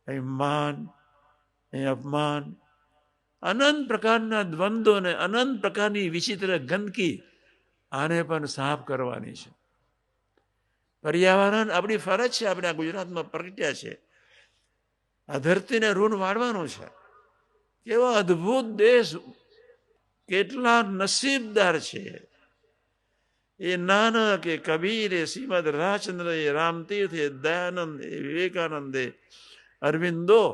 અહીં માન, અહીં અપમાન, અનંત પ્રકારના દ્વંદ્વને, અનંત પ્રકારની વિચિત્ર ગંદકી, આને પણ સાફ કરવાની છે. પર્યાવરણ આપણી ફરજ છે, આપણે આ ગુજરાતમાં પ્રગટ્યા છે. આ ધરતીને ઋણ વાળવાનું છે. કેવો અદ્ભુત દેશ, કેટલા નસીબદાર છે. એ નાનક, એ કબીર, એ શ્રીમદ રાજચંદ્ર, એ રામતીર્થ, એ દયાનંદ, એ વિવેકાનંદ, એ અરવિંદો,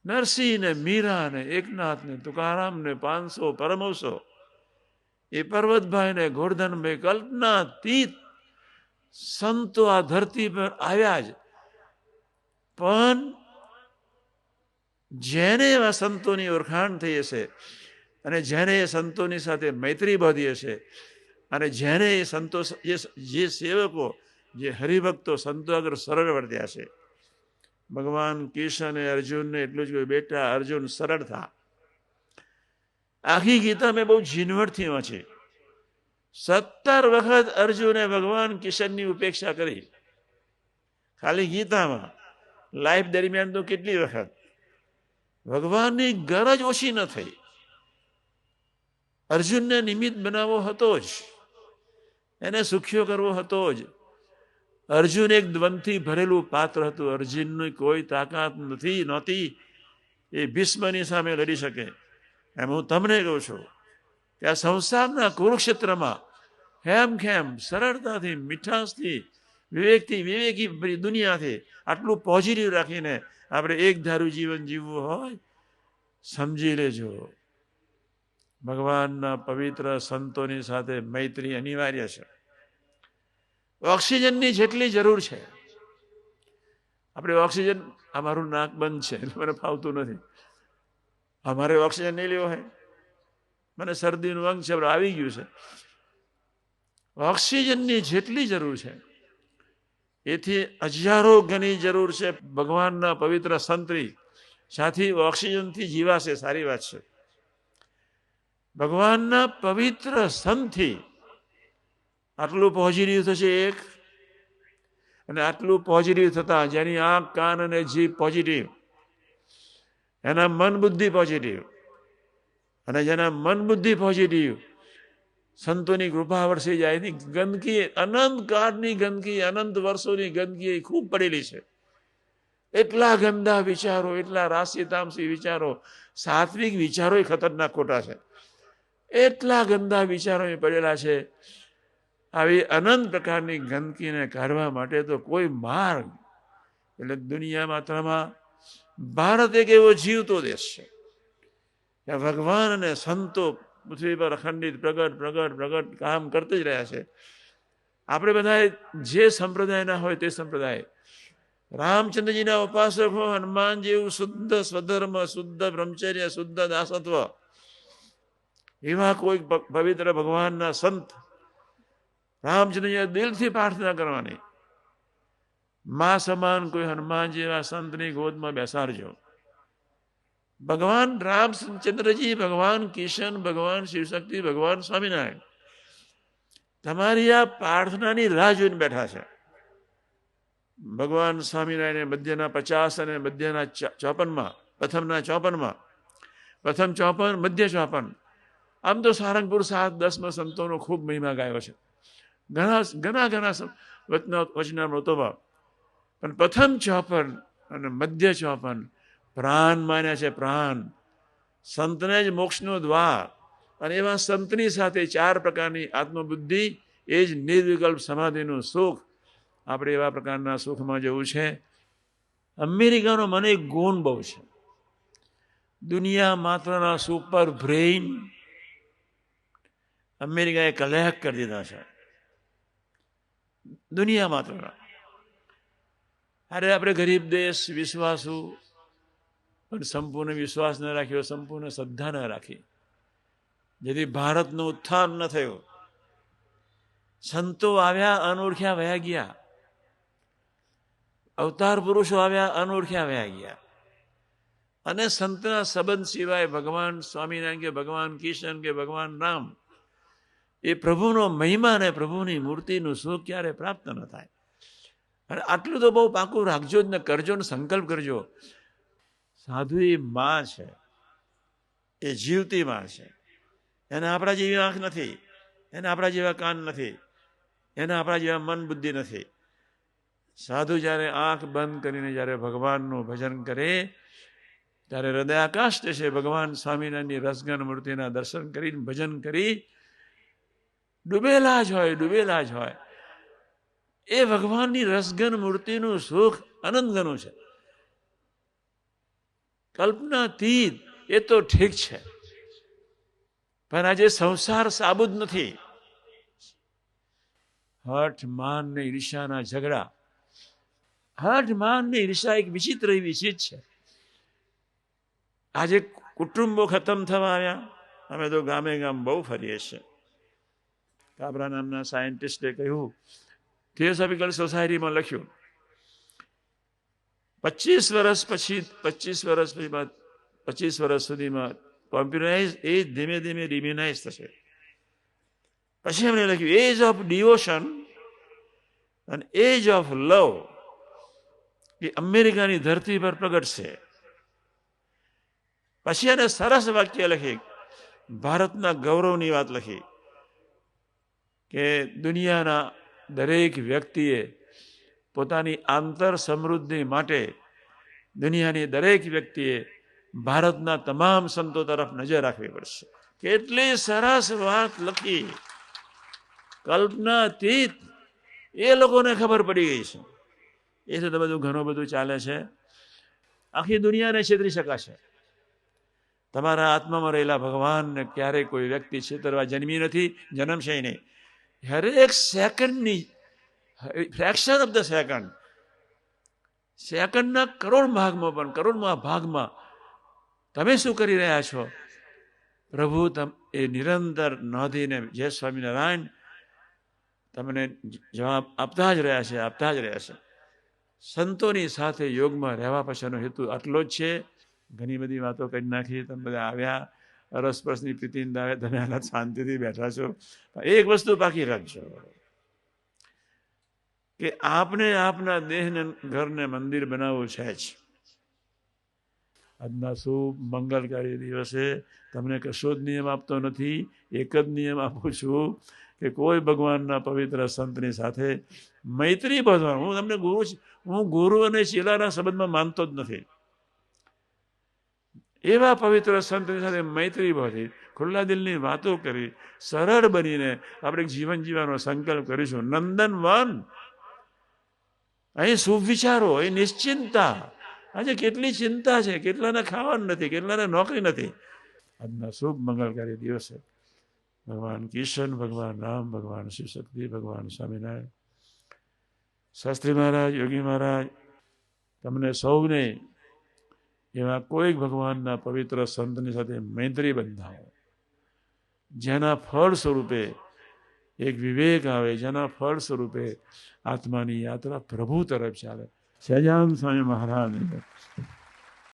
નરસિંહ ને મીરા ને એકનાથ ને તુકારામ ને 500 પરમહંસો, એ પર્વતભાઈ ને ગોરધનભાઈ, કલ્પનાતીત સંતો આ ધરતી પર આવ્યા જ. પણ જેને એવા સંતોની ઓળખાણ થઈ હશે, અને જેને એ સંતોની સાથે મૈત્રી બાંધી હશે, અને જેને એ સંતો, જે સેવકો, જે હરિભક્તો સંતો આગળ સરળ વર્ત્યા છે, ભગવાન કૃષ્ણ અર્જુનને એટલું જ કહ્યું, બેટા અર્જુન સરળ થા. આખી ગીતા મેં બહુ ઝીણવટથી વાંચી. 17 વખત અર્જુને ભગવાન કૃષ્ણની ઉપેક્ષા કરી, ખાલી ગીતામાં. લાઈફ દરમિયાન તો કેટલી વખત. ભગવાનની ગરજ ઓછી ન થઈ. અર્જુનને નિમિત્ત બનાવવો હતો જ, એને સુખ્યો કરવો હતો જ. અર્જુન એક દ્વંદથી ભરેલું પાત્ર હતું. અર્જુનની કોઈ તાકાત નહોતી એ ભીષ્મની સામે લડી શકે. એમ હું તમને કહું છું કે આ સંસારના કુરુક્ષેત્રમાં હેમખેમ સરળતાથી, મીઠાશથી, વિવેકી દુનિયાથી આટલું પોઝિટિવ રાખીને આપણે એક ધારું જીવન જીવવું હોય, સમજી લેજો, ભગવાનના પવિત્ર સંતોની સાથે મૈત્રી અનિવાર્ય છે. ઓક્સિજનની જેટલી જરૂર છે, આપણે ઓક્સિજન, અમારું નાક બંધ છે એટલે મને ફાવતું નથી. અમારે ઓક્સિજન નહીં લેવો હોય, મને શરદીનું અંગ છે, આવી ગયું છે. ઓક્સિજનની જેટલી જરૂર છે એથી હજારો ગણી જરૂર છે ભગવાનના પવિત્ર સંતરી સાથી ઓક્સિજનથી જીવાશે. સારી વાત છે. ભગવાનના પવિત્ર સંતથી આટલું પોઝિટિવ થશે એક, અને આટલું પોઝિટિવ થતા જેની આંખ, કાન અને જીભ પોઝિટિવ, એના મન બુદ્ધિ પોઝિટિવ, અને જેના મન બુદ્ધિ પોઝિટિવ, સંતોની કૃપા વરસી જાય. એની ગંદકી, અનંત કાળની ગંદકી, અનંત વર્ષોની ગંદકી ખૂબ પડેલી છે. એટલા ગંદા વિચારો, એટલા રાશિ તામસી વિચારો, સાત્વિક વિચારો ખતરનાક ખોટા છે. એટલા ગંદા વિચારો પડેલા છે. આવી અનંત પ્રકારની ગંદકીને કાઢવા માટે તો કોઈ માર્ગ, એટલે દુનિયા માત્રમાં ભારત એક એવો જીવતો દેશ છે ત્યાં ભગવાન અને સંતો પૃથ્વી પર અખંડિત પ્રગટ પ્રગટ પ્રગટ કામ કરતા જ રહ્યા છે. આપણે બધા જે સંપ્રદાયના હોય તે સંપ્રદાય, રામચંદ્રજીના ઉપાસક હો, હનુમાન જેવું શુદ્ધ સ્વધર્મ, શુદ્ધ બ્રહ્મચર્ય, શુદ્ધ દાસત્વ, એવા કોઈ પવિત્ર ભગવાનના સંત, રામચંદ્રજી દિલથી પ્રાર્થના કરવાની, મા સમાન કોઈ હનુમાન જેવા સંતની ગોદમાં બેસાડજો. ભગવાન રામચંદ્રજી, ભગવાન કિશન, ભગવાન શિવશક્તિ, ભગવાન સ્વામિનારાયણ તમારી આ પ્રાર્થનાની રાહ જોઈને બેઠા છે. ભગવાન સ્વામિનારાયણ મધ્યના 50 અને મધ્યના 54માં, પ્રથમના 54માં, પ્રથમ 54, મધ્ય 54. આમ તો સારંગપુર 7-10માં સંતોનો ખૂબ મહિમા ગાયો છે, ઘણા વચનામૃતોમાં. પણ પ્રથમ 54 અને મધ્ય 54 પ્રાણ માન્યા છે. પ્રાણ સંતને જ મોક્ષનો દ્વાર, અને એવા સંતની સાથે 4 પ્રકારની આત્મબુદ્ધિ, એ જ નિર્વિકલ્પ સમાધિનું સુખ. આપણે એવા પ્રકારના સુખમાં જવું છે. અમેરિકાનો મને એક ગુણ બહુ છે, દુનિયા માત્રના સુપર બ્રેઇન અમેરિકાએ કલેક્ટ કરી દીધા છે, દુનિયા માત્રના. અરે આપણે ગરીબ દેશ, વિશ્વાસુ, પણ સંપૂર્ણ વિશ્વાસ ન રાખ્યો, સંપૂર્ણ શ્રદ્ધા ન રાખી, જેથી ભારતનું ઉત્થાન ન થયું. સંતો આવ્યા, અનોળખ્યા વયા ગયા. અવતાર પુરુષો આવ્યા, અનોળખ્યા વયા ગયા. અને સંતના સંબંધ સિવાય ભગવાન સ્વામિનારાયણ કે ભગવાન કિશન કે ભગવાન રામ, એ પ્રભુનો મહિમા અને પ્રભુની મૂર્તિનું સુખ ક્યારે પ્રાપ્ત ન થાય. અને આટલું તો બહુ પાકું રાખજો જ ને, કરજો ને, સંકલ્પ કરજો. સાધુ એ માં છે, એ જીવતી માં છે. એને આપણા જેવી આંખ નથી, એને આપણા જેવા કાન નથી, એને આપણા જેવા મન બુદ્ધિ નથી. સાધુ જ્યારે આંખ બંધ કરીને જ્યારે ભગવાનનું ભજન કરે ત્યારે હૃદયાકાશ છે ભગવાન સ્વામિનારાયણની રસગન મૂર્તિના દર્શન કરીને ભજન કરી ડૂબેલા જ હોય. એ ભગવાનની રસગન મૂર્તિનું સુખ અનંતગણું છે, કલ્પનાતીત. એ તો ઠીક છે, પણ આજે સંસાર સાબુદ નથી. હઠ, માન ને ઈર્ષાના ઝઘડા. હઠ, માન ને ઈર્ષા એક વિચિત્ર એવી ચીજ છે. આજે કુટુંબો ખતમ થવા આવ્યા. અમે તો ગામે ગામ બહુ ફરીએ છીએ. કાબરા નામના સાયન્ટિસ્ટે કહ્યું, થિયોસોફિકલ સોસાયટીમાં લખ્યું, 25 વર્ષ સુધીમાં કોમ્પ્યુટરાઇઝ એ ધીમે ધીમે રિમ્યુનાઇઝ થશે. પછી એમણે લખ્યું એજ ઓફ ડિવોશન અને એજ ઓફ લવ એ અમેરિકાની ધરતી પર પ્રગટશે. પછી એને સરસ વાક્ય લખી, ભારતના ગૌરવની વાત લખી કે દુનિયાના દરેક વ્યક્તિએ પોતાની આંતર સમૃદ્ધિ માટે દુનિયાની દરેક વ્યક્તિએ ભારતના તમામ સંતો તરફ નજર રાખવી પડશે. કેટલી સરસ વાત લખી, કલ્પનાતીત. એ લોકોને ખબર પડી ગઈ છે. એ તો બધું ઘણું બધું ચાલે છે. આખી દુનિયાને છેતરી શકાશે. તમારા આત્મામાં રહેલા ભગવાનને ક્યારેય કોઈ વ્યક્તિ છેતરવા જન્મી નથી, જન્મશે નહીં. હરેક સેકન્ડની ફ્રેક્શન ઓફ ધ સેકન્ડના કરોડમાં ભાગમાં તમે શું કરી રહ્યા છો, પ્રભુ એ નિરંતર નોંધીને જય સ્વામિનારાયણ તમને જવાબ આપતા જ રહ્યા છે. સંતોની સાથે યોગમાં રહેવા પછીનો હેતુ આટલો જ છે. ઘણી બધી વાતો કરી નાખી. તમે બધા આવ્યા, અરસપરસની પ્રીતિને આવે, તમે આટલા શાંતિથી બેઠા છો. એક વસ્તુ બાકી રાખજો કે આપને આપના દેહને ઘરને મંદિર બનાવવું છે જ. આજના શુભ મંગલકારી દિવસે તમને કશો જ નિયમ આપતો નથી. એક જ નિયમ આપું છું કે કોઈ ભગવાનના પવિત્ર સંતની સાથે મૈત્રી બાંધવાનું. હું ગુરુ અને ચેલાના સંબંધમાં માનતો જ નથી. એવા પવિત્ર સંતની સાથે મૈત્રી બાંધી, ખુલ્લા દિલની વાતો કરી, સરળ બનીને આપણે જીવન જીવવાનો સંકલ્પ કરીશું. નંદનવન, અહીં શુભ વિચારો, અહીં નિશ્ચિંતા. આજે કેટલી ચિંતા છે, કેટલાને ખાવાનું નથી, કેટલાને નોકરી નથી. આજના શુભ મંગલકારી દિવસે ભગવાન કિશન, ભગવાન રામ, ભગવાન શિવશક્તિ, ભગવાન સ્વામિનારાયણ, શાસ્ત્રી મહારાજ, યોગી મહારાજ, તમને સૌને એવા કોઈક ભગવાનના પવિત્ર સંતની સાથે મૈત્રી બંધાવો, જેના ફળ સ્વરૂપે એક વિવેક આવે, જેના ફળ સ્વરૂપે આત્માની યાત્રા પ્રભુ તરફ ચાલે. સહજાનંદ સ્વામી મહારાજ